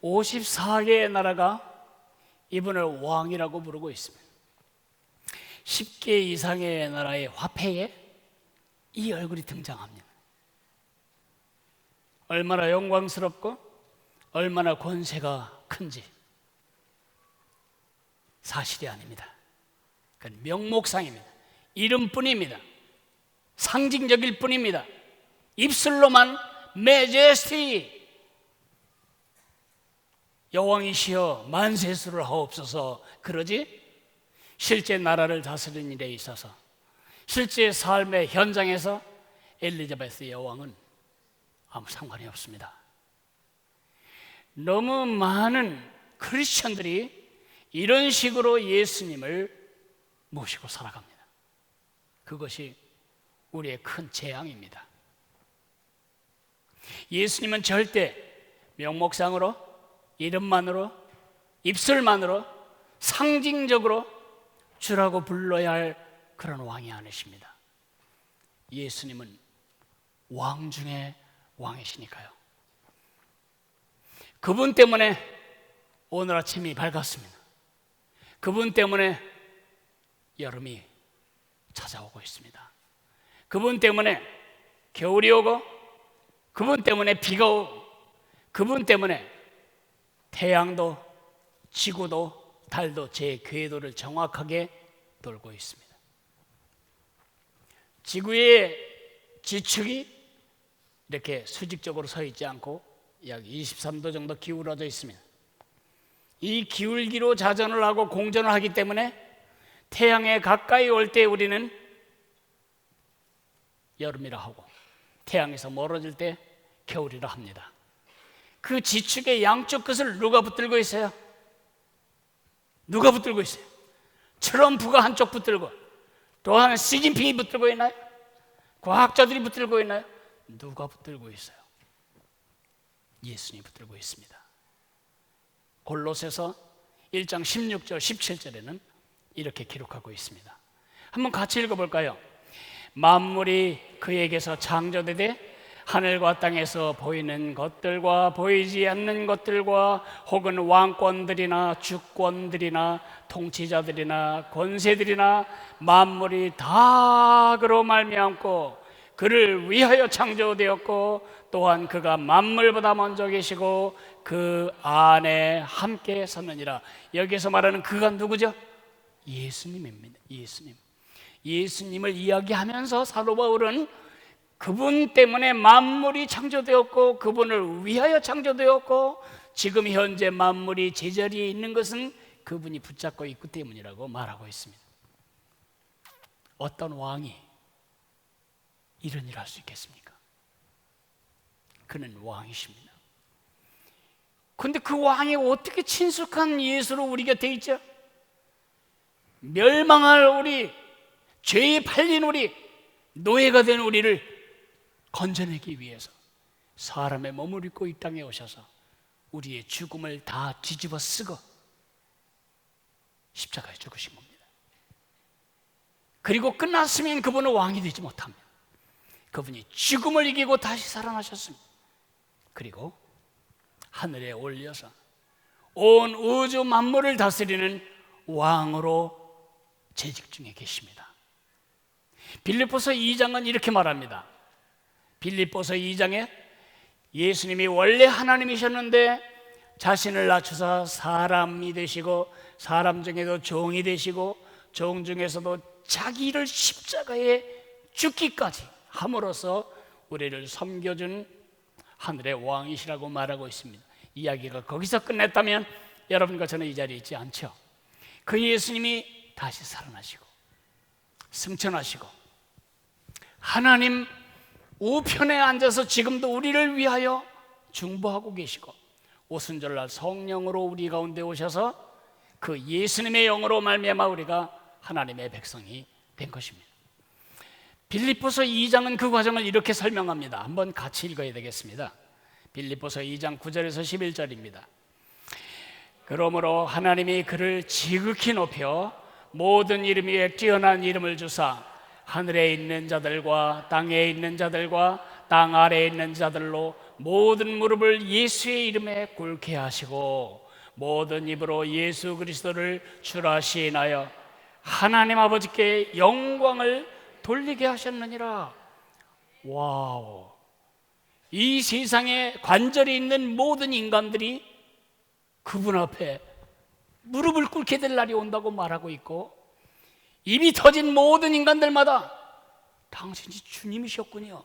54개의 나라가 이분을 왕이라고 부르고 있습니다. 10개 이상의 나라의 화폐에 이 얼굴이 등장합니다. 얼마나 영광스럽고 얼마나 권세가 큰지 사실이 아닙니다. 그건 명목상입니다. 이름뿐입니다. 상징적일 뿐입니다. 입술로만 메제스티, 여왕이시여 만세수를 하옵소서 그러지, 실제 나라를 다스리는 일에 있어서, 실제 삶의 현장에서 엘리자베스 여왕은 아무 상관이 없습니다. 너무 많은 크리스천들이 이런 식으로 예수님을 모시고 살아갑니다. 그것이 우리의 큰 재앙입니다. 예수님은 절대 명목상으로, 이름만으로, 입술만으로, 상징적으로 주라고 불러야 할 그런 왕이 아니십니다. 예수님은 왕 중에 왕이시니까요. 그분 때문에 오늘 아침이 밝았습니다. 그분 때문에 여름이 찾아오고 있습니다. 그분 때문에 겨울이 오고, 그분 때문에 비가 오고, 그분 때문에 태양도 지구도 달도 제 궤도를 정확하게 돌고 있습니다. 지구의 지축이 이렇게 수직적으로 서 있지 않고 약 23도 정도 기울어져 있습니다. 이 기울기로 자전을 하고 공전을 하기 때문에 태양에 가까이 올 때 우리는 여름이라 하고, 태양에서 멀어질 때 겨울이라 합니다. 그 지축의 양쪽 끝을 누가 붙들고 있어요? 누가 붙들고 있어요? 트럼프가 한쪽 붙들고, 또 하나 시진핑이 붙들고 있나요? 과학자들이 붙들고 있나요? 누가 붙들고 있어요? 예수님이 붙들고 있습니다. 골로새서 1장 16절 17절에는 이렇게 기록하고 있습니다. 한번 같이 읽어볼까요? 만물이 그에게서 창조되되 하늘과 땅에서 보이는 것들과 보이지 않는 것들과 혹은 왕권들이나 주권들이나 통치자들이나 권세들이나 만물이 다 그로 말미암고 그를 위하여 창조되었고, 또한 그가 만물보다 먼저 계시고 그 안에 함께 섰느니라. 여기서 말하는 그가 누구죠? 예수님입니다. 예수님을 이야기하면서 사도 바울은 그분 때문에 만물이 창조되었고, 그분을 위하여 창조되었고, 지금 현재 만물이 제자리에 있는 것은 그분이 붙잡고 있기 때문이라고 말하고 있습니다. 어떤 왕이 이런 일을 할 수 있겠습니까? 그는 왕이십니다. 그런데 그 왕이 어떻게 친숙한 예수로 우리 곁에 있죠? 멸망할 우리, 죄에 팔린 우리, 노예가 된 우리를 건져내기 위해서 사람의 몸을 입고 이 땅에 오셔서 우리의 죽음을 다 뒤집어 쓰고 십자가에 죽으신 겁니다. 그리고 끝났으면 그분은 왕이 되지 못합니다. 그분이 죽음을 이기고 다시 살아나셨습니다. 그리고 하늘에 올려서 온 우주 만물을 다스리는 왕으로 재직 중에 계십니다. 빌립보서 2장은 이렇게 말합니다. 빌립보서 2장에 예수님이 원래 하나님이셨는데 자신을 낮추사 사람이 되시고, 사람 중에도 종이 되시고, 종 중에서도 자기를 십자가에 죽기까지 함으로써 우리를 섬겨준 하늘의 왕이시라고 말하고 있습니다. 이야기가 거기서 끝냈다면 여러분과 저는 이 자리에 있지 않죠. 그 예수님이 다시 살아나시고 승천하시고 하나님 우편에 앉아서 지금도 우리를 위하여 중보하고 계시고, 오순절날 성령으로 우리 가운데 오셔서 그 예수님의 영으로 말미암아 우리가 하나님의 백성이 된 것입니다. 빌립보서 2장은 그 과정을 이렇게 설명합니다. 한번 같이 읽어야 되겠습니다. 빌립보서 2장 9절에서 11절입니다. 그러므로 하나님이 그를 지극히 높여 모든 이름 위에 뛰어난 이름을 주사 하늘에 있는 자들과 땅에 있는 자들과 땅 아래에 있는 자들로 모든 무릎을 예수의 이름에 꿇게 하시고 모든 입으로 예수 그리스도를 주라 시인하여 하나님 아버지께 영광을 돌리게 하셨느니라. 와우! 이 세상에 관절이 있는 모든 인간들이 그분 앞에 무릎을 꿇게 될 날이 온다고 말하고 있고, 입이 터진 모든 인간들마다 당신이 주님이셨군요,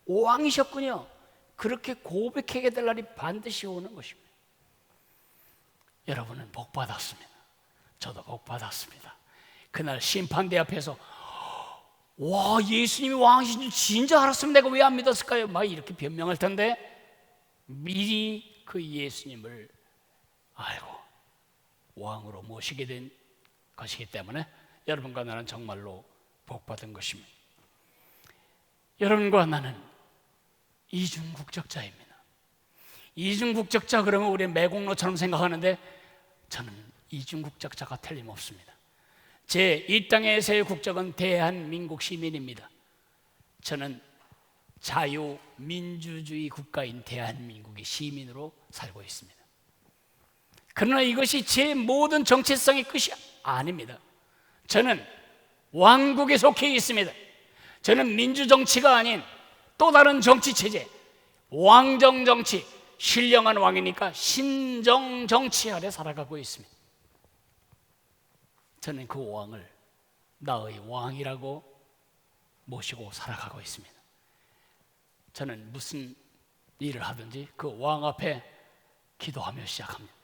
왕이셨군요, 그렇게 고백하게 될 날이 반드시 오는 것입니다. 여러분은 복 받았습니다. 저도 복 받았습니다. 그날 심판대 앞에서 와, 예수님이 왕이신 줄 진짜 알았으면 내가 왜 안 믿었을까요? 막 이렇게 변명할 텐데 미리 그 예수님을 알고 왕으로 모시게 된 것이기 때문에 여러분과 나는 정말로 복 받은 것입니다. 여러분과 나는 이중국적자입니다. 이중국적자 그러면 우리 매국노처럼 생각하는데 저는 이중국적자가 틀림없습니다. 제 이 땅에서의 국적은 대한민국 시민입니다. 저는 자유민주주의 국가인 대한민국의 시민으로 살고 있습니다. 그러나 이것이 제 모든 정체성의 끝이 아닙니다. 저는 왕국에 속해 있습니다. 저는 민주정치가 아닌 또 다른 정치체제, 왕정정치, 신령한 왕이니까 신정정치 아래 살아가고 있습니다. 저는 그 왕을 나의 왕이라고 모시고 살아가고 있습니다. 저는 무슨 일을 하든지 그 왕 앞에 기도하며 시작합니다.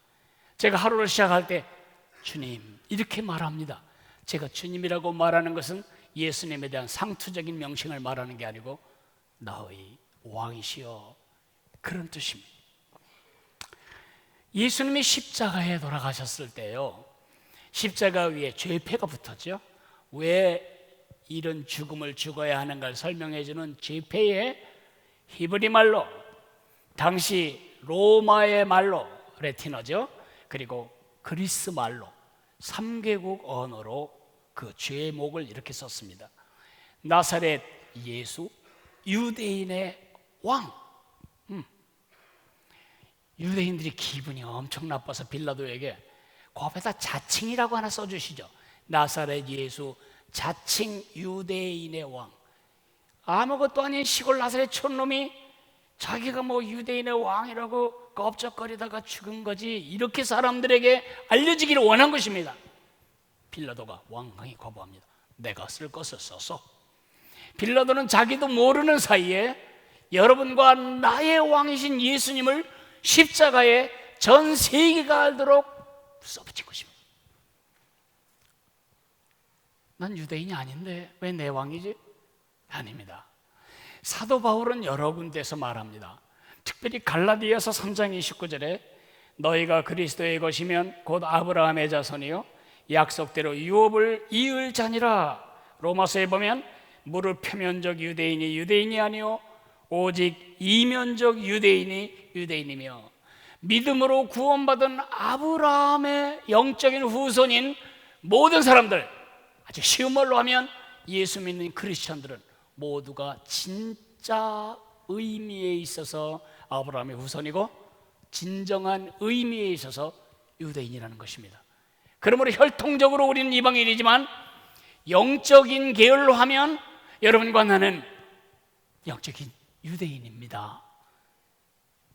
제가 하루를 시작할 때 주님 이렇게 말합니다. 제가 주님이라고 말하는 것은 예수님에 대한 상투적인 명칭을 말하는 게 아니고 나의 왕이시여, 그런 뜻입니다. 예수님이 십자가에 돌아가셨을 때요, 십자가 위에 죄패가 붙었죠. 왜 이런 죽음을 죽어야 하는가를 설명해 주는 죄패에 히브리 말로, 당시 로마의 말로 레티너죠, 그리고 그리스 말로 3개국 언어로 그 죄목을 이렇게 썼습니다. 나사렛 예수, 유대인의 왕. 유대인들이 기분이 엄청 나빠서 빌라도에게 그 앞에다 자칭이라고 하나 써주시죠. 나사렛 예수, 자칭 유대인의 왕. 아무것도 아닌 시골 나사렛 촌놈이 자기가 뭐 유대인의 왕이라고 껍적거리다가 죽은 거지, 이렇게 사람들에게 알려지기를 원한 것입니다. 빌라도가 완강히 거부합니다. 내가 쓸 것을 써서. 빌라도는 자기도 모르는 사이에 여러분과 나의 왕이신 예수님을 십자가에 전 세계가 알도록 써붙인 것입니다. 난 유대인이 아닌데 왜 내 왕이지? 아닙니다. 사도 바울은 여러 군데서 말합니다. 특별히 갈라디아서 3장 29절에 너희가 그리스도의 것이면 곧 아브라함의 자손이요 약속대로 유업을 이을 자니라. 로마서에 보면 무릇 표면적 유대인이 유대인이 아니요 오직 이면적 유대인이 유대인이며 믿음으로 구원받은 아브라함의 영적인 후손인 모든 사람들, 아주 쉬운 말로 하면 예수 믿는 크리스천들은 모두가 진짜 의미에 있어서 아브라함의 후손이고 진정한 의미에 있어서 유대인이라는 것입니다. 그러므로 혈통적으로 우리는 이방인이지만 영적인 계열로 하면 여러분과 나는 영적인 유대인입니다.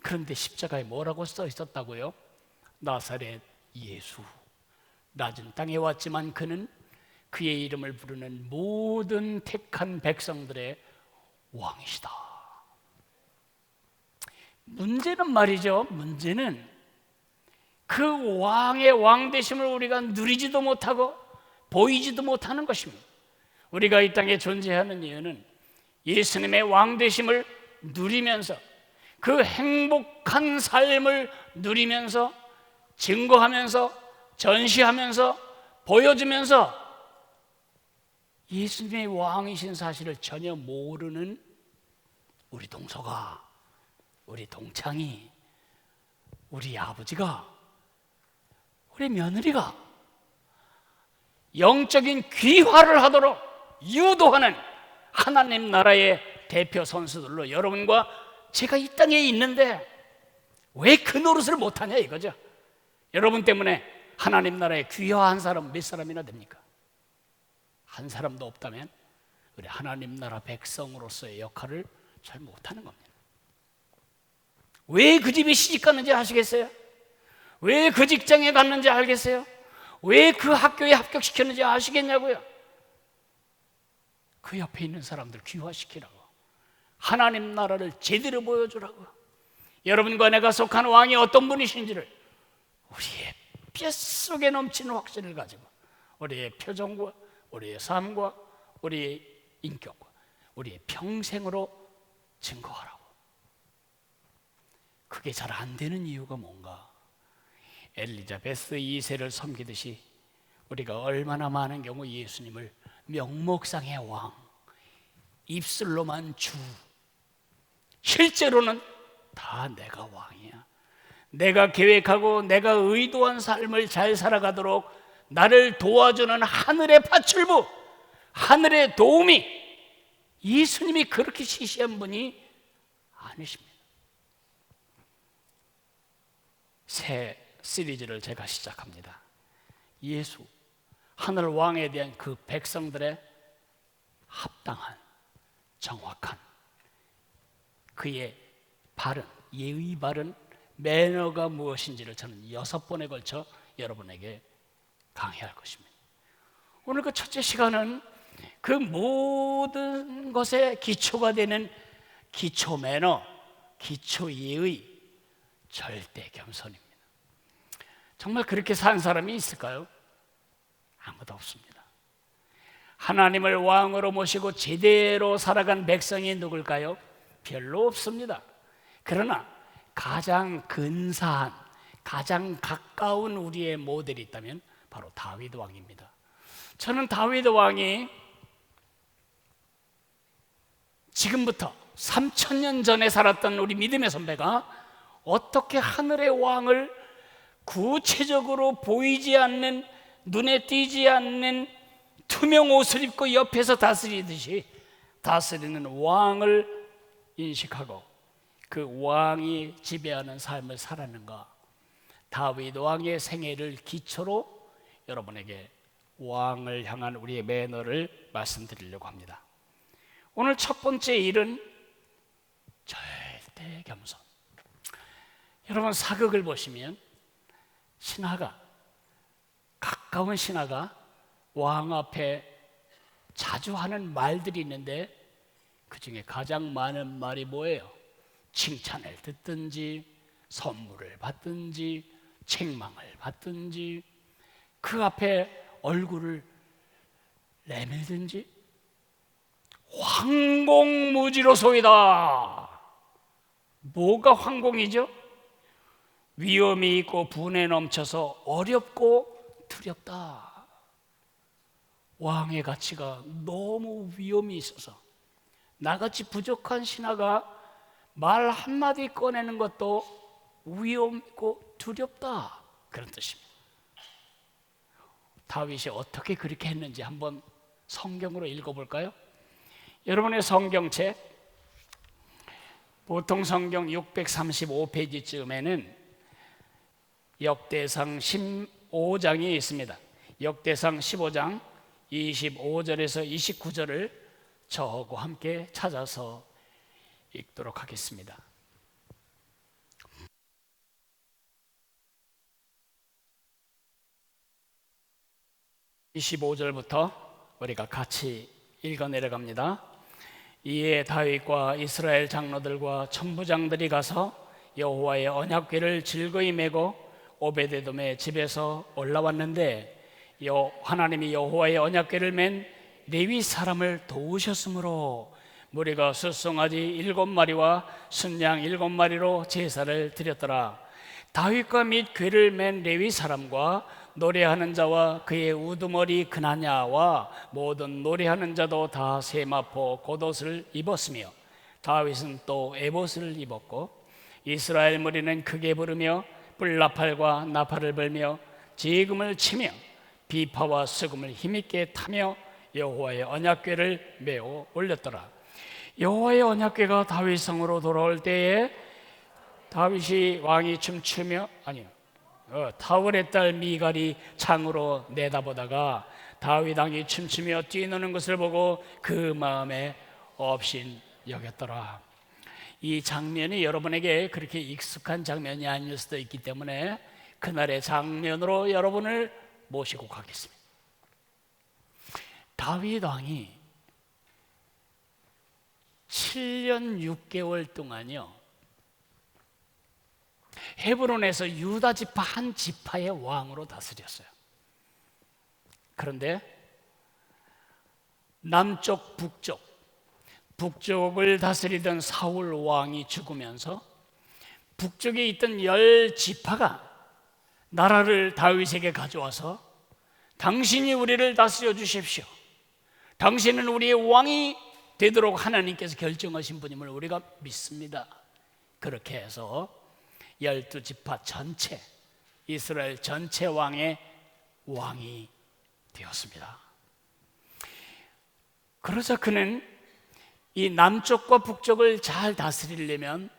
그런데 십자가에 뭐라고 써 있었다고요? 나사렛 예수, 낮은 땅에 왔지만 그는 그의 이름을 부르는 모든 택한 백성들의 왕이시다. 문제는 말이죠, 문제는 그 왕의 왕되심을 우리가 누리지도 못하고 보이지도 못하는 것입니다. 우리가 이 땅에 존재하는 이유는 예수님의 왕되심을 누리면서 그 행복한 삶을 누리면서 증거하면서 전시하면서 보여주면서 예수님의 왕이신 사실을 전혀 모르는 우리 동서가, 우리 동창이, 우리 아버지가, 우리 며느리가 영적인 귀화를 하도록 유도하는 하나님 나라의 대표 선수들로 여러분과 제가 이 땅에 있는데 왜 그 노릇을 못하냐 이거죠. 여러분 때문에 하나님 나라에 귀화한 사람 몇 사람이나 됩니까? 한 사람도 없다면 우리 하나님 나라 백성으로서의 역할을 잘 못하는 겁니다. 왜 그 집에 시집 갔는지 아시겠어요? 왜 그 직장에 갔는지 알겠어요? 왜 그 학교에 합격시켰는지 아시겠냐고요? 그 옆에 있는 사람들 귀화시키라고, 하나님 나라를 제대로 보여주라고. 여러분과 내가 속한 왕이 어떤 분이신지를 우리의 뼛속에 넘치는 확신을 가지고 우리의 표정과 우리의 삶과 우리의 인격과 우리의 평생으로 증거하라고. 그게 잘 안 되는 이유가 뭔가? 엘리자베스 2세를 섬기듯이 우리가 얼마나 많은 경우 예수님을 명목상의 왕, 입술로만 주, 실제로는 다 내가 왕이야, 내가 계획하고 내가 의도한 삶을 잘 살아가도록 나를 도와주는 하늘의 파출부, 하늘의 도우미, 예수님이 그렇게 시시한 분이 아니십니다. 새 시리즈를 제가 시작합니다. 예수, 하늘 왕에 대한 그 백성들의 합당한, 정확한 그의 바른, 예의 바른 매너가 무엇인지를 저는 6번에 걸쳐 여러분에게 강의할 것입니다. 오늘 그 첫째 시간은 그 모든 것의 기초가 되는 기초 매너, 기초 예의, 절대 겸손입니다. 정말 그렇게 산 사람이 있을까요? 아무도 없습니다. 하나님을 왕으로 모시고 제대로 살아간 백성이 누굴까요? 별로 없습니다. 그러나 가장 근사한, 가장 가까운 우리의 모델이 있다면 바로 다윗 왕입니다. 저는 다윗 왕이 지금부터 3000년 전에 살았던 우리 믿음의 선배가 어떻게 하늘의 왕을 구체적으로 보이지 않는, 눈에 띄지 않는 투명 옷을 입고 옆에서 다스리듯이 다스리는 왕을 인식하고 그 왕이 지배하는 삶을 살았는가, 다윗 왕의 생애를 기초로 여러분에게 왕을 향한 우리의 매너를 말씀드리려고 합니다. 오늘 첫 번째 일은 절대 겸손. 여러분, 사극을 보시면 신하가, 가까운 신하가 왕 앞에 자주 하는 말들이 있는데 그 중에 가장 많은 말이 뭐예요? 칭찬을 듣든지 선물을 받든지 책망을 받든지 그 앞에 얼굴을 내밀든지 황공무지로소이다. 뭐가 황공이죠? 위험이 있고 분에 넘쳐서 어렵고 두렵다. 왕의 가치가 너무 위험이 있어서 나같이 부족한 신하가 말 한마디 꺼내는 것도 위험하고 두렵다, 그런 뜻입니다. 다윗이 어떻게 그렇게 했는지 한번 성경으로 읽어볼까요? 여러분의 성경책 보통 성경 635페이지쯤에는 역대상 15장이 있습니다. 역대상 15장 25절에서 29절을 저하고 함께 찾아서 읽도록 하겠습니다. 25절부터 우리가 같이 읽어 내려갑니다. 이에 다윗과 이스라엘 장로들과 천부장들이 가서 여호와의 언약궤를 즐거이 메고 오베데돔의 집에서 올라왔는데 하나님이 여호와의 언약궤를 맨 레위 사람을 도우셨으므로 무리가 숫송아지 7마리와 순양 7마리로 제사를 드렸더라. 다윗과 및 궤를 맨 레위 사람과 노래하는 자와 그의 우두머리 그나냐와 모든 노래하는 자도 다 세마포 겉옷을 입었으며 다윗은 또 에봇을 입었고 이스라엘 무리는 크게 부르며 뿔나팔과 나팔을 불며 지금을 치며 비파와 수금을 힘있게 타며 여호와의 언약궤를 메어 올렸더라. 여호와의 언약궤가 다윗 성으로 돌아올 때에 다윗이 왕이 춤추며 타월의 딸 미갈이 창으로 내다보다가 다윗 왕이 춤추며 뛰노는 것을 보고 그 마음에 업신 여겼더라. 이 장면이 여러분에게 그렇게 익숙한 장면이 아닐 수도 있기 때문에 그날의 장면으로 여러분을 모시고 가겠습니다. 다윗 왕이 7년 6개월 동안요 헤브론에서 유다 지파 한 지파의 왕으로 다스렸어요. 그런데 남쪽 북쪽을 다스리던 사울 왕이 죽으면서 북쪽에 있던 10지파가 나라를 다윗에게 가져와서 당신이 우리를 다스려 주십시오. 당신은 우리의 왕이 되도록 하나님께서 결정하신 분임을 우리가 믿습니다. 그렇게 해서 12지파 전체, 이스라엘 전체 왕의 왕이 되었습니다. 그러자 그는 이 남쪽과 북쪽을 잘 다스리려면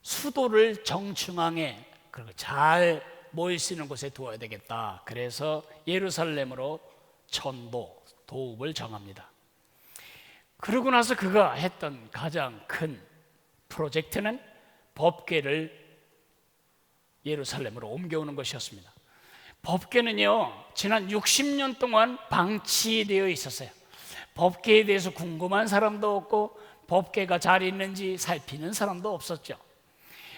수도를 정중앙에 잘 모일 수 있는 곳에 두어야 되겠다. 그래서 예루살렘으로 천도, 도읍을 정합니다. 그러고 나서 그가 했던 가장 큰 프로젝트는 법궤를 예루살렘으로 옮겨오는 것이었습니다. 법궤는요 지난 60년 동안 방치되어 있었어요. 법궤에 대해서 궁금한 사람도 없고 법궤가 잘 있는지 살피는 사람도 없었죠.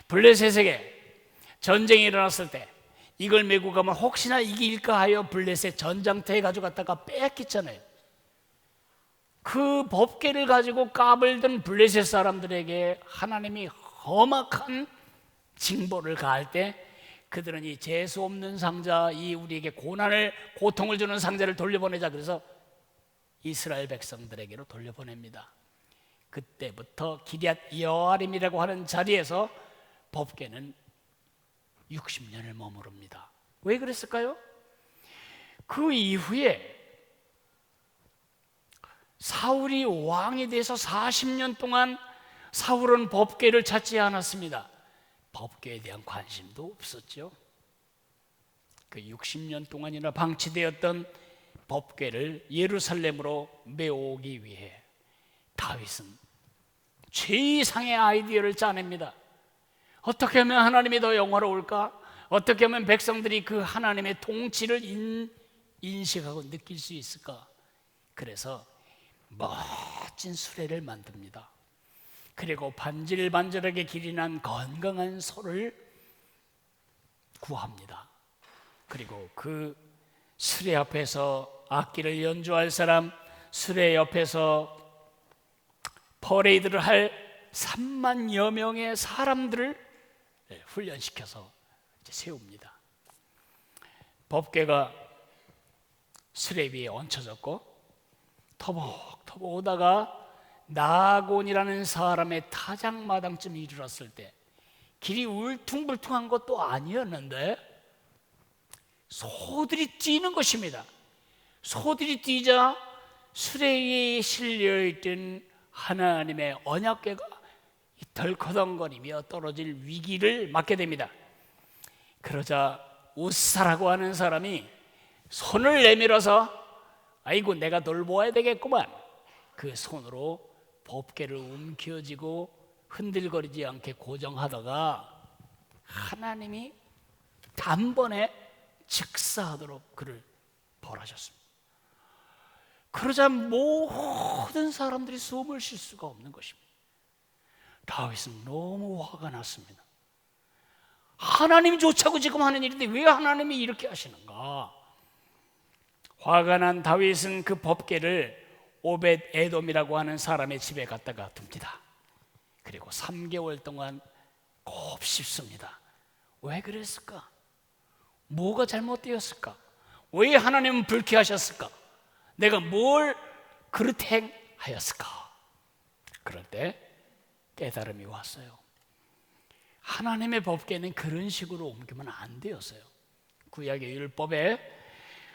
블레셋에게 전쟁이 일어났을 때 이걸 메고 가면 혹시나 이길까 하여 블레셋 전장터에 가져갔다가 뺏겼잖아요. 그 법궤를 가지고 까불던 블레셋 사람들에게 하나님이 험악한 징벌을 가할 때 그들은 이 재수 없는 상자, 이 우리에게 고통을 주는 상자를 돌려보내자 그래서 이스라엘 백성들에게로 돌려보냅니다. 그때부터 기럇 여아림이라고 하는 자리에서 법궤는 60년을 머무릅니다. 왜 그랬을까요? 그 이후에 사울이 왕이 돼서 40년 동안 사울은 법궤를 찾지 않았습니다. 법궤에 대한 관심도 없었죠. 그 60년 동안이나 방치되었던 법궤를 예루살렘으로 메오기 위해 다윗은 최이상의 아이디어를 짜냅니다. 어떻게 하면 하나님이 더 영화로울까? 어떻게 하면 백성들이 그 하나님의 통치를 인식하고 느낄 수 있을까? 그래서 멋진 수레를 만듭니다. 그리고 반질반질하게 길이 난 건강한 소를 구합니다. 그리고 그 수레 앞에서 악기를 연주할 사람, 수레 옆에서 퍼레이드를 할 3만여 명의 사람들을 훈련시켜서 이제 세웁니다. 법궤가 수레 위에 얹혀졌고 터벅터벅 오다가 나곤이라는 사람의 타작마당쯤 이르렀을 때 길이 울퉁불퉁한 것도 아니었는데 소들이 뛰는 것입니다. 소들이 뛰자 수레 위에 실려있던 하나님의 언약궤가 덜커덩거리며 떨어질 위기를 맞게 됩니다. 그러자 우사라고 하는 사람이 손을 내밀어서 아이고 내가 돌보아야 되겠구만. 그 손으로 법궤를 움켜쥐고 흔들거리지 않게 고정하다가 하나님이 단번에 즉사하도록 그를 벌하셨습니다. 그러자 모든 사람들이 숨을 쉴 수가 없는 것입니다. 다윗은 너무 화가 났습니다. 하나님조차고 지금 하는 일인데 왜 하나님이 이렇게 하시는가? 화가 난 다윗은 그 법궤를 오벳 에돔이라고 하는 사람의 집에 갖다가 둡니다. 그리고 3개월 동안 곱씹습니다. 왜 그랬을까? 뭐가 잘못되었을까? 왜 하나님은 불쾌하셨을까? 내가 뭘 그릇 행하였을까? 그럴 때 깨달음이 왔어요. 하나님의 법궤는 그런 식으로 옮기면 안 되었어요. 구약의 율법에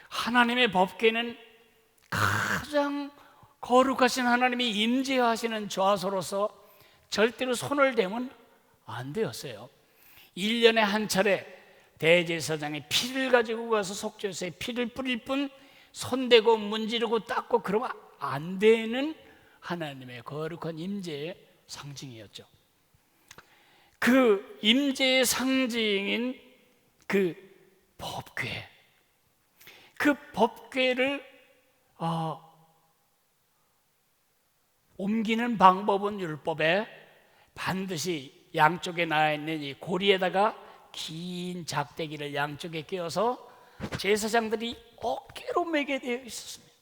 하나님의 법궤는 가장 거룩하신 하나님이 임재하시는 좌소로서 절대로 손을 대면 안 되었어요. 1년에 한 차례 대제사장이 피를 가지고 가서 속죄소에 피를 뿌릴 뿐 손대고 문지르고 닦고 그러면 안 되는 하나님의 거룩한 임재의 상징이었죠. 그 임재의 상징인 그 법궤, 그 법궤를 옮기는 방법은 율법에 반드시 양쪽에 나와 있는 이 고리에다가 긴 작대기를 양쪽에 끼워서 제사장들이 어깨로 매게 되어 있었습니다.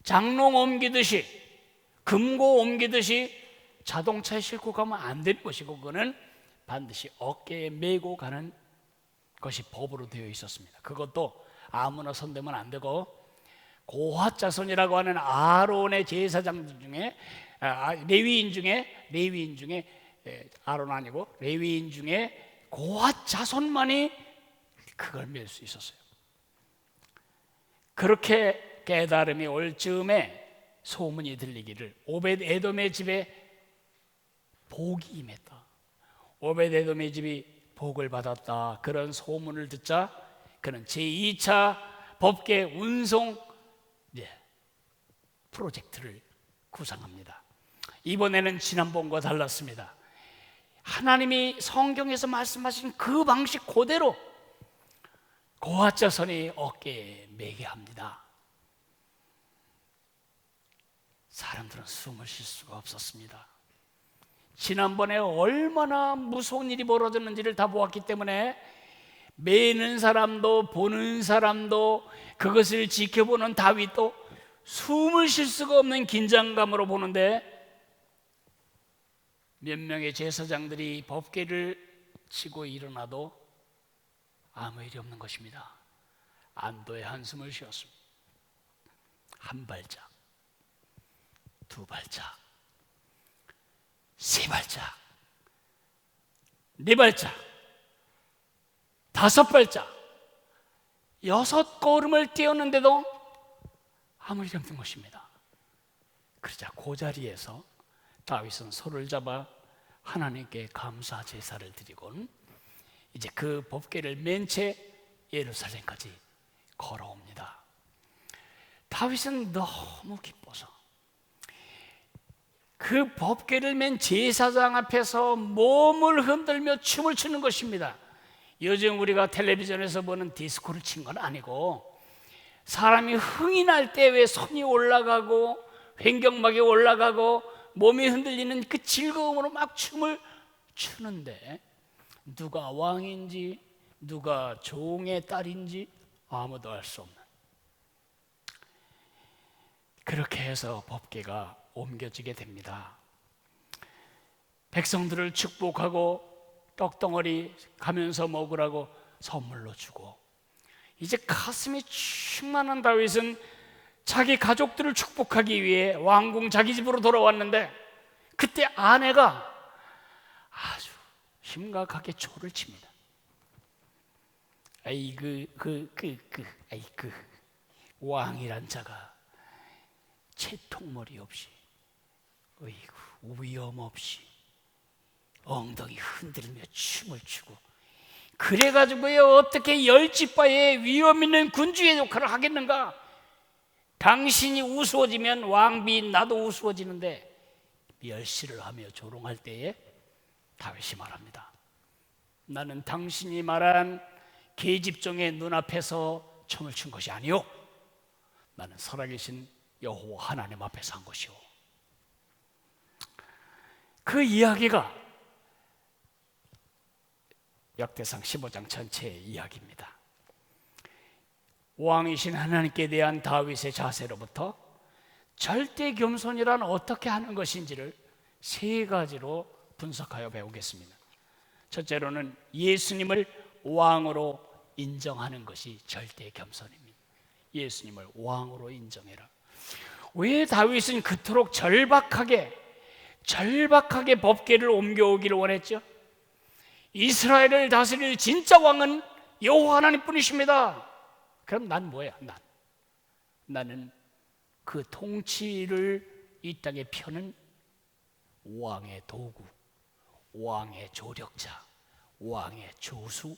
장롱 옮기듯이, 금고 옮기듯이 자동차에 싣고 가면 안 되는 것이고, 그거는 반드시 어깨에 메고 가는 것이 법으로 되어 있었습니다. 그것도 아무나 손대면 안 되고, 고핫 자손이라고 하는 아론의 제사장들 중에 레위인 중에 아론 아니고 레위인 중에 고핫 자손만이 그걸 맬 수 있었어요. 그렇게 깨달음이 올 즈음에 소문이 들리기를 오벳 에돔의 집에 복이 임했다, 오벳 에돔의 집이 복을 받았다, 그런 소문을 듣자 그는 제2차 법궤 운송 프로젝트를 구상합니다. 이번에는 지난번과 달랐습니다. 하나님이 성경에서 말씀하신 그 방식 그대로 고핫 자손이 어깨에 매게 합니다. 사람들은 숨을 쉴 수가 없었습니다. 지난번에 얼마나 무서운 일이 벌어졌는지를 다 보았기 때문에 매는 사람도 보는 사람도 그것을 지켜보는 다윗도 숨을 쉴 수가 없는 긴장감으로 보는데, 몇 명의 제사장들이 법궤를 치고 일어나도 아무 일이 없는 것입니다. 안도의 한숨을 쉬었습니다. 한 발짝, 두 발짝, 세 발짝, 네 발짝, 다섯 발짝, 6걸음을 뛰었는데도 아무 일이 없는 것입니다. 그러자 그 자리에서 다윗은 손을 잡아 하나님께 감사 제사를 드리고는 이제 그 법궤를 맨 채 예루살렘까지 걸어옵니다. 다윗은 너무 기뻐서 그 법궤를 맨 제사장 앞에서 몸을 흔들며 춤을 추는 것입니다. 요즘 우리가 텔레비전에서 보는 디스코를 친 건 아니고, 사람이 흥이 날 때 왜 손이 올라가고 횡격막이 올라가고 몸이 흔들리는 그 즐거움으로 막 춤을 추는데, 누가 왕인지 누가 종의 딸인지 아무도 알 수 없는, 그렇게 해서 법궤가 옮겨지게 됩니다. 백성들을 축복하고 떡덩어리 가면서 먹으라고 선물로 주고, 이제 가슴이 충만한 다윗은 자기 가족들을 축복하기 위해 왕궁 자기 집으로 돌아왔는데, 그때 아내가 아주 심각하게 초를 칩니다. 왕이란 자가 채통머리 없이, 위험 없이 엉덩이 흔들며 춤을 추고, 그래가지고요 어떻게 열지바에 위험 있는 군주의 역할을 하겠는가? 당신이 우스워지면 왕비인 나도 우스워지는데, 멸시를 하며 조롱할 때에 다윗이 말합니다. 나는 당신이 말한 계집종의 눈앞에서 춤을 춘 것이 아니오, 나는 살아계신 여호와 하나님 앞에서 한 것이오. 그 이야기가 역대상 15장 전체의 이야기입니다. 왕이신 하나님께 대한 다윗의 자세로부터 절대 겸손이란 어떻게 하는 것인지를 세 가지로 분석하여 배우겠습니다. 첫째로는 예수님을 왕으로 인정하는 것이 절대 겸손입니다. 예수님을 왕으로 인정해라. 왜 다윗은 그토록 절박하게 법궤를 옮겨오기를 원했죠? 이스라엘을 다스릴 진짜 왕은 여호와 하나님뿐이십니다. 그럼 난 뭐야? 나는 그 통치를 이 땅에 펴는 왕의 도구, 왕의 조력자, 왕의 조수,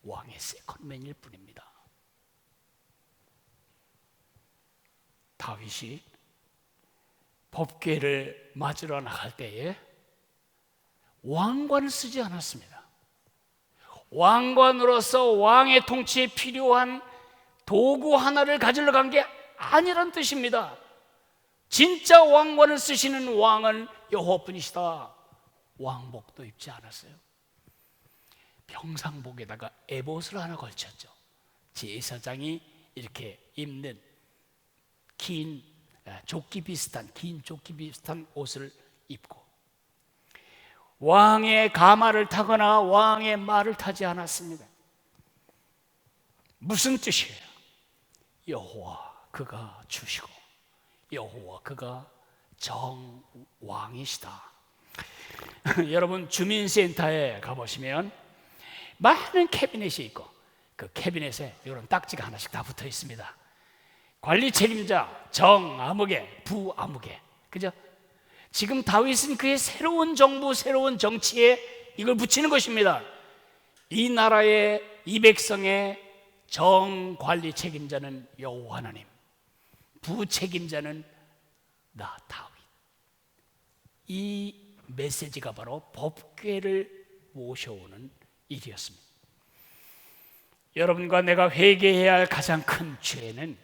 왕의 세컨맨일 뿐입니다. 다윗이 법궤를 맞으러 나갈 때에 왕관을 쓰지 않았습니다. 왕관으로서 왕의 통치에 필요한 도구 하나를 가지러 간 게 아니란 뜻입니다. 진짜 왕관을 쓰시는 왕은 여호와뿐이시다. 왕복도 입지 않았어요. 평상복에다가 에봇을 하나 걸쳤죠. 제사장이 이렇게 입는 긴 조끼 비슷한 옷을 입고, 왕의 가마를 타거나 왕의 말을 타지 않았습니다. 무슨 뜻이에요? 여호와 그가 주시고 여호와 그가 정왕이시다. 여러분 주민센터에 가보시면 많은 캐비넷이 있고 그 캐비넷에 이런 딱지가 하나씩 다 붙어 있습니다. 관리 책임자 정아무개, 부아무개, 그죠? 지금 다윗은 그의 새로운 정부, 새로운 정치에 이걸 붙이는 것입니다. 이 나라의, 이 백성의 정관리 책임자는 여호와 하나님, 부책임자는 나 다윗. 이 메시지가 바로 법궤를 모셔오는 일이었습니다. 여러분과 내가 회개해야 할 가장 큰 죄는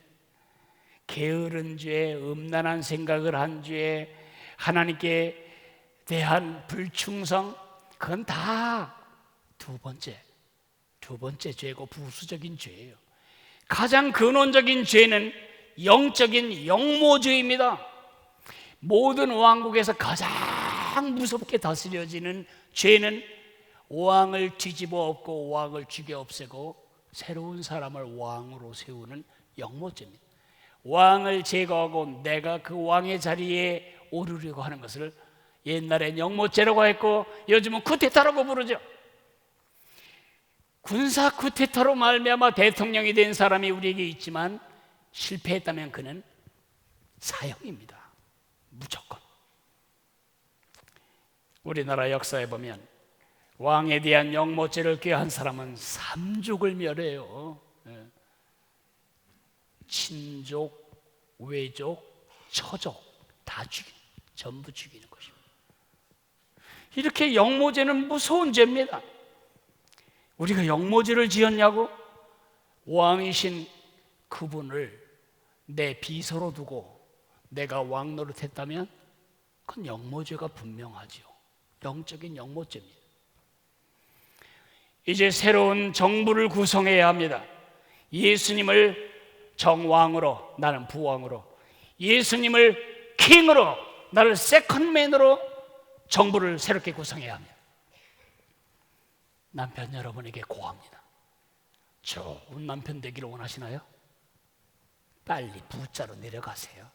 게으른 죄, 음란한 생각을 한 죄, 하나님께 대한 불충성, 그건 다 두 번째 죄고 부수적인 죄예요. 가장 근원적인 죄는 영적인 영모죄입니다. 모든 왕국에서 가장 무섭게 다스려지는 죄는 왕을 뒤집어 엎고 왕을 죽여 없애고 새로운 사람을 왕으로 세우는 영모죄입니다. 왕을 제거하고 내가 그 왕의 자리에 오르려고 하는 것을 옛날엔 영모죄라고 했고 요즘은 쿠데타라고 부르죠. 군사 쿠데타로 말미암아 대통령이 된 사람이 우리에게 있지만 실패했다면 그는 사형입니다. 무조건. 우리나라 역사에 보면 왕에 대한 영모죄를 꾀한 사람은 삼족을 멸해요. 친족, 외족, 처족 다 전부 죽이는 것입니다. 이렇게 영모죄는 무서운 죄입니다. 우리가 영모죄를 지었냐고? 왕이신 그분을 내 비서로 두고 내가 왕 노릇했다면 그건 영모죄가 분명하지요. 영적인 영모죄입니다. 이제 새로운 정부를 구성해야 합니다. 예수님을 정왕으로, 나는 부왕으로, 예수님을 킹으로, 나를 세컨맨으로 정부를 새롭게 구성해야 합니다. 남편 여러분에게 고합니다. 좋은 남편 되기를 원하시나요? 빨리 부자로 내려가세요.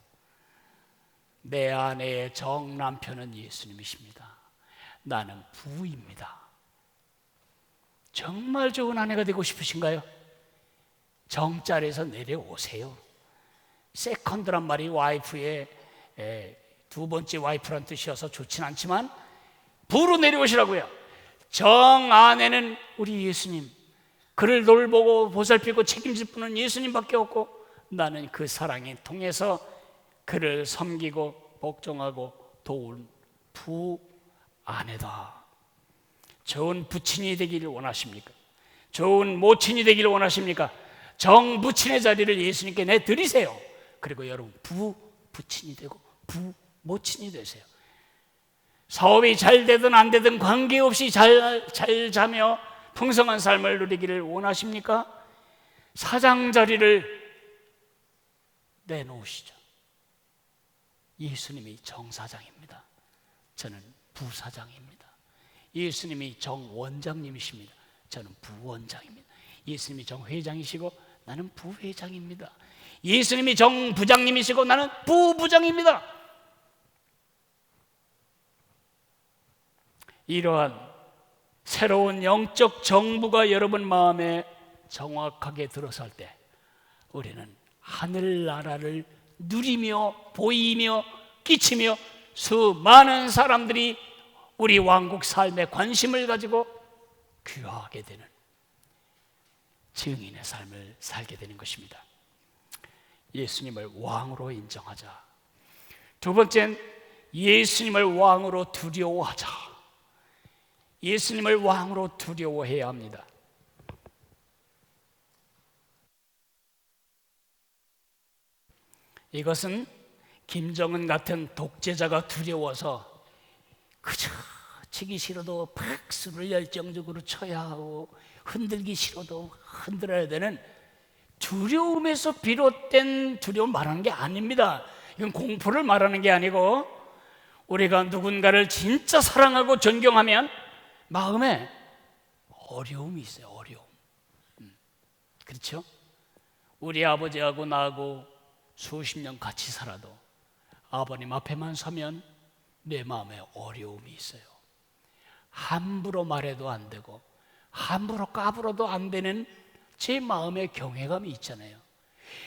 내 아내의 정남편은 예수님이십니다. 나는 부입니다. 정말 좋은 아내가 되고 싶으신가요? 정자리에서 내려오세요. 세컨드란 말이 와이프의 두 번째 와이프란 뜻이어서 좋진 않지만 부로 내려오시라고요. 정 아내는 우리 예수님, 그를 돌보고 보살피고 책임질 분은 예수님밖에 없고 나는 그 사랑에 통해서 그를 섬기고 복종하고 도울 부 아내다. 좋은 부친이 되기를 원하십니까? 좋은 모친이 되기를 원하십니까? 정부친의 자리를 예수님께 내드리세요. 그리고 여러분 부친이 되고 부모친이 되세요. 사업이 잘 되든 안 되든 관계없이 잘 자며 풍성한 삶을 누리기를 원하십니까? 사장 자리를 내놓으시죠. 예수님이 정사장입니다. 저는 부사장입니다. 예수님이 정원장님이십니다. 저는 부원장입니다. 예수님이 정회장이시고 나는 부회장입니다. 예수님이 정부장님이시고 나는 부부장입니다. 이러한 새로운 영적 정부가 여러분 마음에 정확하게 들어설 때 우리는 하늘나라를 누리며 보이며 끼치며 수많은 사람들이 우리 왕국 삶에 관심을 가지고 귀화하게 되는 증인의 삶을 살게 되는 것입니다. 예수님을 왕으로 인정하자. 두 번째는 예수님을 왕으로 두려워하자. 예수님을 왕으로 두려워해야 합니다. 이것은 김정은 같은 독재자가 두려워서 그저 치기 싫어도 박수를 열정적으로 쳐야 하고 흔들기 싫어도 흔들어야 되는 두려움에서 비롯된 두려움을 말하는 게 아닙니다. 이건 공포를 말하는 게 아니고 우리가 누군가를 진짜 사랑하고 존경하면 마음에 어려움이 있어요. 어려움. 그렇죠? 우리 아버지하고 나하고 수십 년 같이 살아도 아버님 앞에만 서면 내 마음에 어려움이 있어요. 함부로 말해도 안 되고 함부로 까불어도 안 되는 제 마음에 경외감이 있잖아요.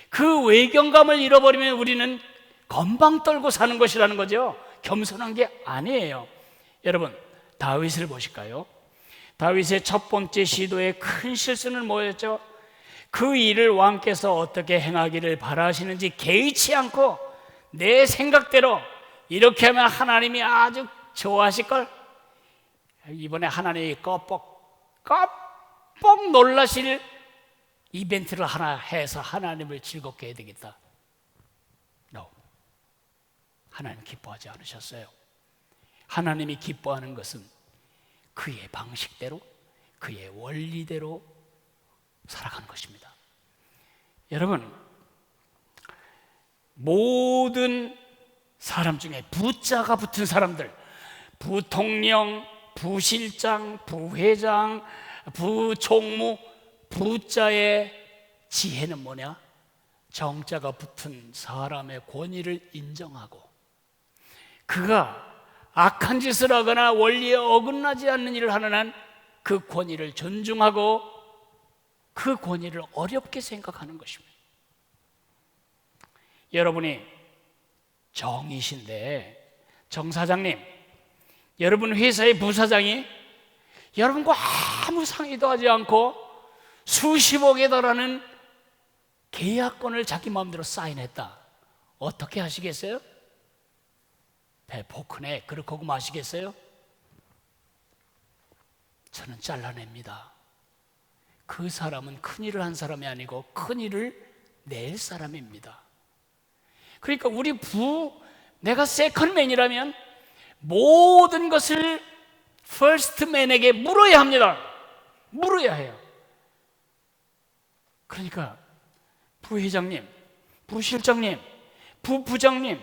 그 외경감을 잃어버리면 우리는 건방 떨고 사는 것이라는 거죠. 겸손한 게 아니에요. 여러분, 다윗을 보실까요? 다윗의 첫 번째 시도의 큰 실수는 뭐였죠? 그 일을 왕께서 어떻게 행하기를 바라시는지 개의치 않고 내 생각대로 이렇게 하면 하나님이 아주 좋아하실걸? 이번에 하나님이 껍벅 놀라실 이벤트를 하나 해서 하나님을 즐겁게 해야 되겠다. No. 하나님 기뻐하지 않으셨어요. 하나님이 기뻐하는 것은 그의 방식대로, 그의 원리대로 살아가는 것입니다. 여러분, 모든 사람 중에 부자가 붙은 사람들, 부통령, 부실장, 부회장, 부총무, 부자의 지혜는 뭐냐? 정자가 붙은 사람의 권위를 인정하고 그가 악한 짓을 하거나 원리에 어긋나지 않는 일을 하는 한 그 권위를 존중하고 그 권위를 어렵게 생각하는 것입니다. 여러분이 정이신데, 정 사장님, 여러분 회사의 부사장이 여러분과 아무 상의도 하지 않고 수십억에 달하는 계약권을 자기 마음대로 사인했다. 어떻게 하시겠어요? 배 포크네 그렇게 하고 마시겠어요? 저는 잘라냅니다. 그 사람은 큰일을 한 사람이 아니고 큰일을 낼 사람입니다. 그러니까 내가 세컨맨이라면 모든 것을 퍼스트맨에게 물어야 합니다. 물어야 해요. 그러니까 부회장님, 부실장님, 부부장님,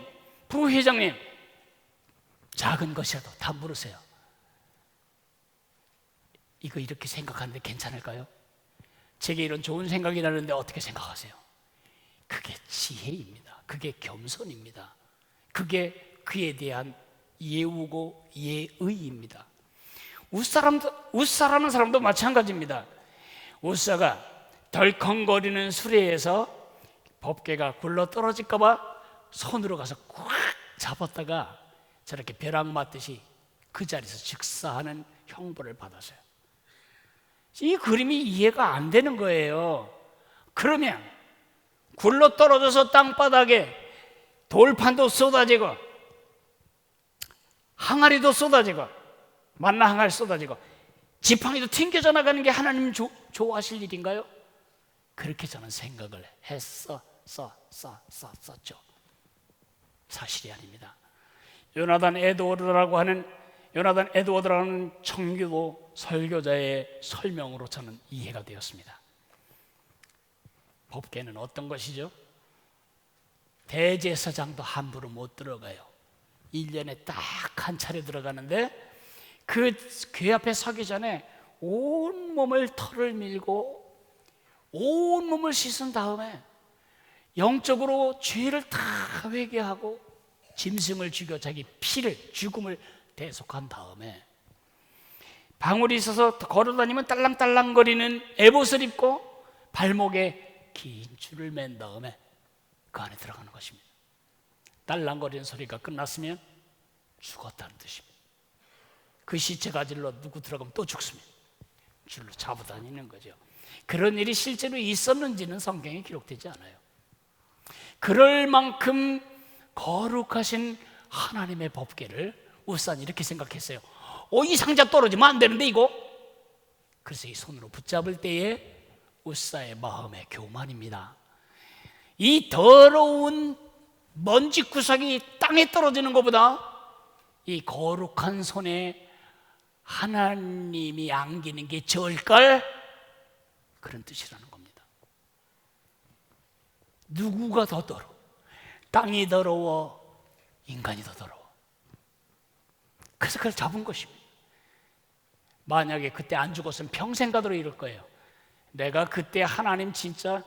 부회장님, 작은 것이라도 다 물으세요. 이거 이렇게 생각하는데 괜찮을까요? 제게 이런 좋은 생각이 나는데 어떻게 생각하세요? 그게 지혜입니다. 그게 겸손입니다. 그게 그에 대한 예우고 예의입니다. 웃사라는 사람도 마찬가지입니다. 웃사가 덜컹거리는 수레에서 법궤가 굴러 떨어질까 봐 손으로 가서 꽉 잡았다가 저렇게 벼락 맞듯이 그 자리에서 즉사하는 형벌을 받았어요. 이 그림이 이해가 안 되는 거예요. 그러면 굴러 떨어져서 땅바닥에 돌판도 쏟아지고 항아리도 쏟아지고 만나 항아리 쏟아지고 지팡이도 튕겨져 나가는 게 하나님 좋아하실 일인가요? 그렇게 저는 생각을 했었죠. 사실이 아닙니다. 요나단 에드워드라는 청교도 설교자의 설명으로 저는 이해가 되었습니다. 법궤는 어떤 것이죠? 대제사장도 함부로 못 들어가요. 1년에 딱 한 차례 들어가는데 그 궤 앞에 서기 전에 온몸을 털을 밀고 온몸을 씻은 다음에 영적으로 죄를 다 회개하고 짐승을 죽여 자기 죽음을 대속한 다음에 방울이 있어서 걸어다니면 딸랑딸랑거리는 에봇을 입고 발목에 긴 줄을 맨 다음에 그 안에 들어가는 것입니다. 딸랑거리는 소리가 끝났으면 죽었다는 뜻입니다. 그 시체 가지러 누구 들어가면 또 죽습니다. 줄로 잡아다니는 거죠. 그런 일이 실제로 있었는지는 성경에 기록되지 않아요. 그럴 만큼 거룩하신 하나님의 법궤를 우사는 이렇게 생각했어요. 이 상자 떨어지면 안 되는데 이거. 그래서 이 손으로 붙잡을 때에 우사의 마음의 교만입니다. 이 더러운 먼지 구석이 땅에 떨어지는 것보다 이 거룩한 손에 하나님이 안기는 게 좋을걸? 그런 뜻이라는 겁니다. 누구가 더 더러워? 땅이 더러워? 인간이 더 더러워? 그래서 그걸 잡은 것입니다. 만약에 그때 안 죽었으면 평생 가도록 이럴 거예요. 내가 그때 하나님 진짜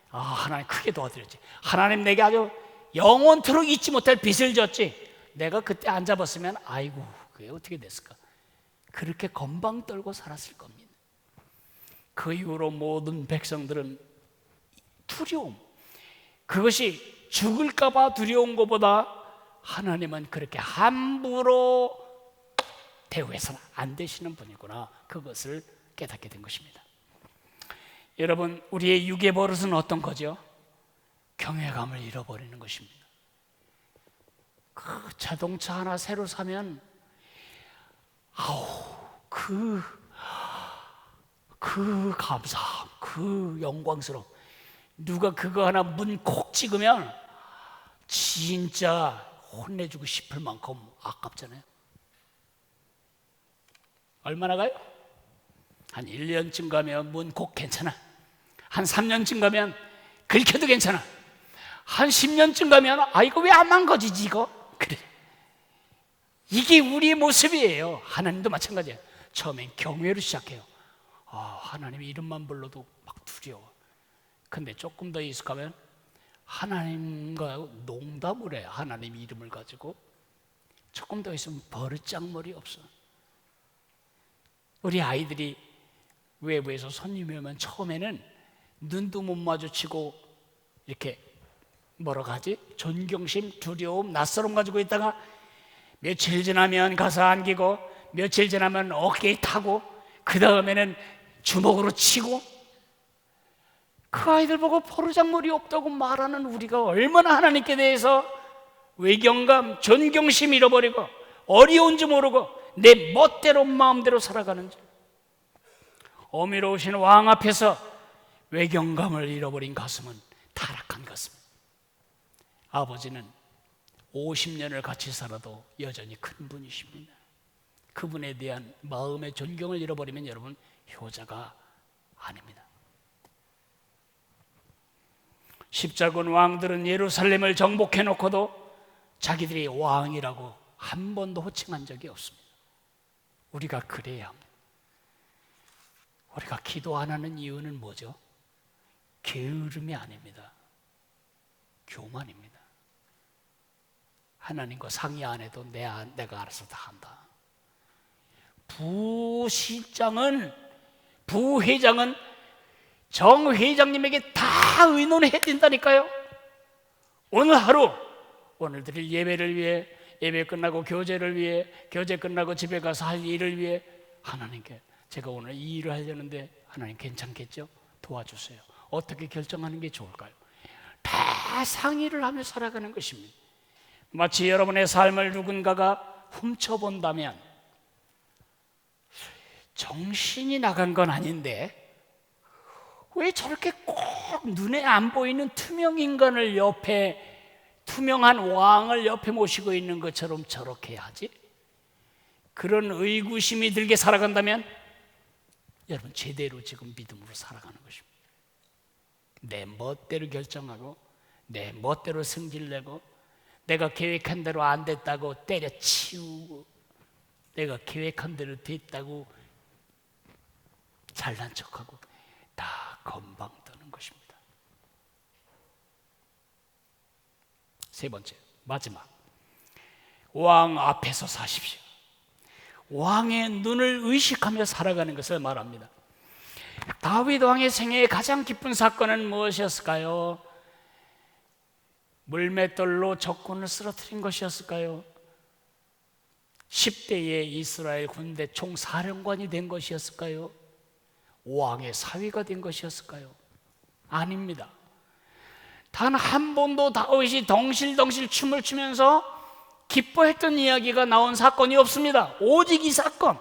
하나님 크게 도와드렸지. 하나님 내게 아주 영원토록 잊지 못할 빚을 졌지. 내가 그때 안 잡았으면 아이고 그게 어떻게 됐을까. 그렇게 건방 떨고 살았을 겁니다. 그 이후로 모든 백성들은 두려움, 그것이 죽을까 봐 두려운 것보다 하나님은 그렇게 함부로 대우해서는 안 되시는 분이구나, 그것을 깨닫게 된 것입니다. 여러분, 우리의 육의 버릇은 어떤 거죠? 경외감을 잃어버리는 것입니다. 그 자동차 하나 새로 사면 그 감사함, 그 영광스러움. 누가 그거 하나 문 콕 찍으면 진짜 혼내주고 싶을 만큼 아깝잖아요. 얼마나 가요? 한 1년쯤 가면 문 콕 괜찮아. 한 3년쯤 가면 긁혀도 괜찮아. 한 10년쯤 가면 이거 왜 안 망가지지 이거? 그래. 이게 우리의 모습이에요. 하나님도 마찬가지예요. 처음엔 경외로 시작해요. 하나님의 이름만 불러도 막 두려워. 근데 조금 더 익숙하면 하나님과 농담을 해요. 하나님 이름을 가지고. 조금 더 있으면 버릇장머리 없어. 우리 아이들이 외부에서 손님이 오면 처음에는 눈도 못 마주치고 이렇게 뭐라고 하지? 존경심, 두려움, 낯설음 가지고 있다가 며칠 지나면 가서 안기고 며칠 지나면 어깨에 타고 그 다음에는 주먹으로 치고, 그 아이들 보고 포르장머리 없다고 말하는 우리가 얼마나 하나님께 대해서 외경감, 존경심 잃어버리고 어려운지 모르고 내 멋대로 마음대로 살아가는지. 어미로우신 왕 앞에서 외경감을 잃어버린 가슴은 타락한 가슴. 아버지는 50년을 같이 살아도 여전히 큰 분이십니다. 그분에 대한 마음의 존경을 잃어버리면 여러분 효자가 아닙니다. 십자군 왕들은 예루살렘을 정복해 놓고도 자기들이 왕이라고 한 번도 호칭한 적이 없습니다. 우리가 그래야 합니다. 우리가 기도 안 하는 이유는 뭐죠? 게으름이 아닙니다. 교만입니다. 하나님과 상의 안 해도 내가 알아서 다 한다. 부회장은 정 회장님에게 다 의논해야 된다니까요. 오늘 하루, 오늘 드릴 예배를 위해, 예배 끝나고 교제를 위해, 교제 끝나고 집에 가서 할 일을 위해 하나님께 제가 오늘 이 일을 하려는데 하나님 괜찮겠죠? 도와주세요. 어떻게 결정하는 게 좋을까요? 다 상의를 하며 살아가는 것입니다. 마치 여러분의 삶을 누군가가 훔쳐본다면 정신이 나간 건 아닌데 왜 저렇게 꼭 눈에 안 보이는 투명 인간을 옆에, 투명한 왕을 옆에 모시고 있는 것처럼 저렇게 하지? 그런 의구심이 들게 살아간다면 여러분 제대로 지금 믿음으로 살아가는 것입니다. 내 멋대로 결정하고 내 멋대로 승질내고 내가 계획한 대로 안 됐다고 때려치우고 내가 계획한 대로 됐다고 잘난 척하고 다 건방 떠는 것입니다. 세 번째, 마지막, 왕 앞에서 사십시오. 왕의 눈을 의식하며 살아가는 것을 말합니다. 다윗 왕의 생애의 가장 기쁜 사건은 무엇이었을까요? 물맷돌로 적군을 쓰러뜨린 것이었을까요? 10대의 이스라엘 군대 총사령관이 된 것이었을까요? 왕의 사위가 된 것이었을까요? 아닙니다. 단 한 번도 다윗이 덩실덩실 춤을 추면서 기뻐했던 이야기가 나온 사건이 없습니다. 오직 이 사건,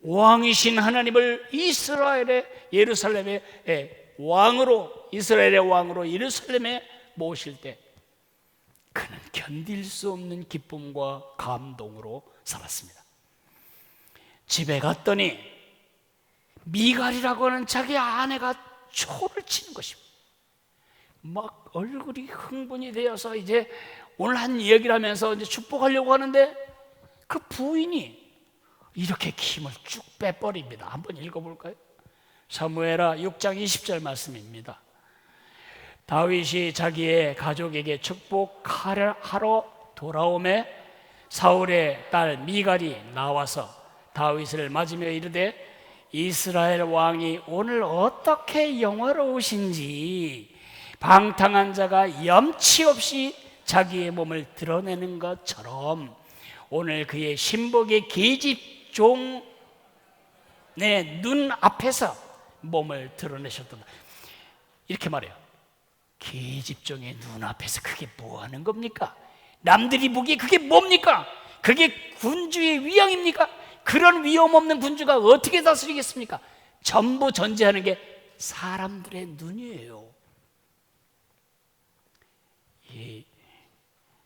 왕이신 하나님을 이스라엘의 예루살렘의 왕으로, 이스라엘의 왕으로 예루살렘에 모실 때 그는 견딜 수 없는 기쁨과 감동으로 살았습니다. 집에 갔더니 미갈이라고 하는 자기 아내가 초를 치는 것입니다. 막 얼굴이 흥분이 되어서 이제 오늘 한 이야기를 하면서 이제 축복하려고 하는데 그 부인이 이렇게 힘을 쭉 빼버립니다. 한번 읽어볼까요? 사무엘하 6장 20절 말씀입니다. 다윗이 자기의 가족에게 축복하러 돌아오매 사울의 딸 미갈이 나와서 다윗을 맞으며 이르되 이스라엘 왕이 오늘 어떻게 영화로우신지 방탕한 자가 염치 없이 자기의 몸을 드러내는 것처럼 오늘 그의 신복의 계집종의 눈 앞에서 몸을 드러내셨다. 이렇게 말해요. 계집종의 눈 앞에서 그게 뭐 하는 겁니까? 남들이 보기에 그게 뭡니까? 그게 군주의 위양입니까? 그런 위험 없는 군주가 어떻게 다스리겠습니까? 전부 전제하는 게 사람들의 눈이에요.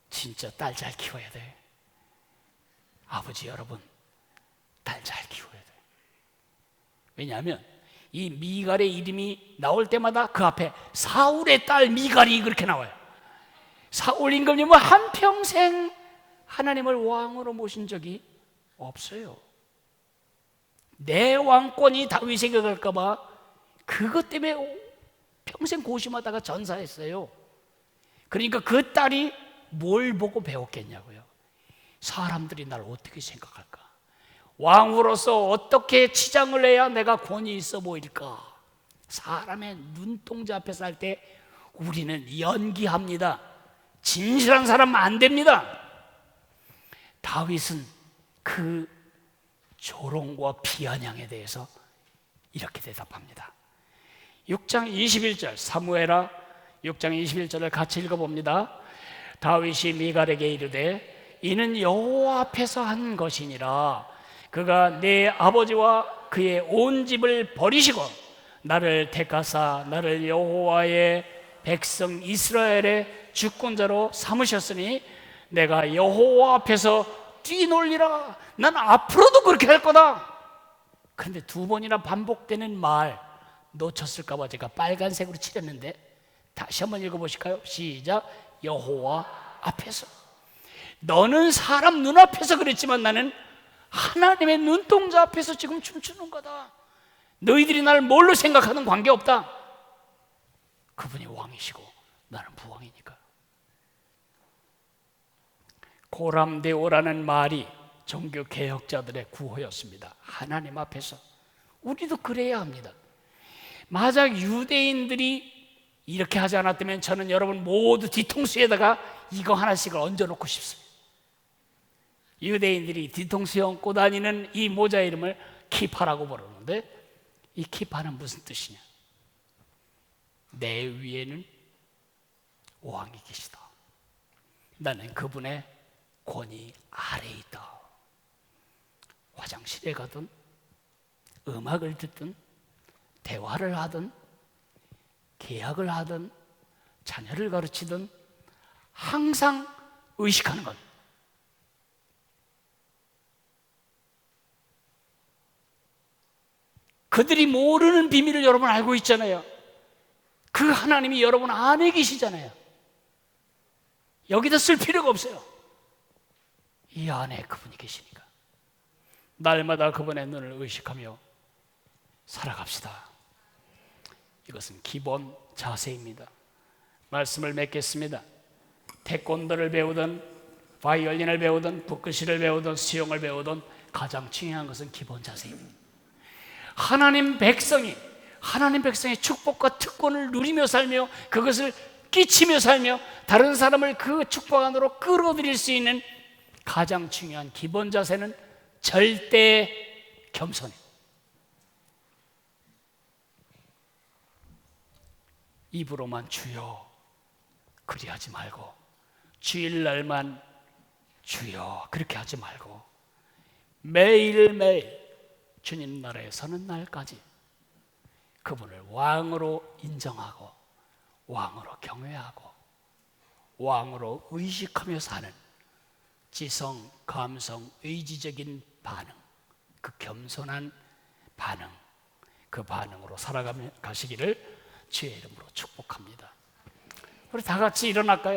진짜 딸 잘 키워야 돼. 아버지 여러분, 딸 잘 키워야 돼. 왜냐하면 이 미갈의 이름이 나올 때마다 그 앞에 사울의 딸 미갈이 그렇게 나와요. 사울 임금님은 한평생 하나님을 왕으로 모신 적이 없어요. 내 왕권이 다윗에게 갈까 봐 그것 때문에 평생 고심하다가 전사했어요. 그러니까 그 딸이 뭘 보고 배웠겠냐고요. 사람들이 날 어떻게 생각할까? 왕으로서 어떻게 치장을 해야 내가 권위 있어 보일까? 사람의 눈동자 앞에서 할 때 우리는 연기합니다. 진실한 사람은 안 됩니다. 다윗은 그 조롱과 비아냥에 대해서 이렇게 대답합니다. 6장 21절 사무엘하 6장 21절을 같이 읽어봅니다. 다윗이 미갈에게 이르되 이는 여호와 앞에서 한 것이니라. 그가 내 아버지와 그의 온 집을 버리시고 나를 택하사 나를 여호와의 백성 이스라엘의 주권자로 삼으셨으니 내가 여호와 앞에서 뛰놀리라. 난 앞으로도 그렇게 할 거다. 그런데 두 번이나 반복되는 말 놓쳤을까 봐 제가 빨간색으로 칠했는데 다시 한번 읽어보실까요? 시작. 여호와 앞에서. 너는 사람 눈앞에서 그랬지만 나는 하나님의 눈동자 앞에서 지금 춤추는 거다. 너희들이 나를 뭘로 생각하는 관계없다. 그분이 왕이시고 나는 부왕이니까. 고람데오라는 말이 종교 개혁자들의 구호였습니다. 하나님 앞에서. 우리도 그래야 합니다. 만약 유대인들이 이렇게 하지 않았다면 저는 여러분 모두 뒤통수에다가 이거 하나씩을 얹어놓고 싶습니다. 유대인들이 뒤통수에 얹고 다니는 이 모자 이름을 키파라고 부르는데 이 키파는 무슨 뜻이냐? 내 위에는 왕이 계시다. 나는 그분의 권위 아래에 있다. 화장실에 가든 음악을 듣든 대화를 하든 계약을 하든 자녀를 가르치든 항상 의식하는 것, 그들이 모르는 비밀을 여러분 알고 있잖아요. 그 하나님이 여러분 안에 계시잖아요. 여기다 쓸 필요가 없어요. 이 안에 그분이 계시니까 날마다 그분의 눈을 의식하며 살아갑시다. 이것은 기본 자세입니다. 말씀을 맺겠습니다. 태권도를 배우든 바이올린을 배우든 붓글씨를 배우든 수영을 배우든 가장 중요한 것은 기본 자세입니다. 하나님 백성의 축복과 특권을 누리며 살며 그것을 끼치며 살며 다른 사람을 그 축복 안으로 끌어들일 수 있는 가장 중요한 기본 자세는 절대 겸손이에요. 입으로만 주여 그리하지 말고, 주일날만 주여 그렇게 하지 말고, 매일매일 주님 나라에 서는 날까지 그분을 왕으로 인정하고 왕으로 경외하고 왕으로 의식하며 사는 지성, 감성, 의지적인 반응, 그 겸손한 반응, 그 반응으로 살아가시기를 주의 이름으로 축복합니다. 우리 다 같이 일어날까요?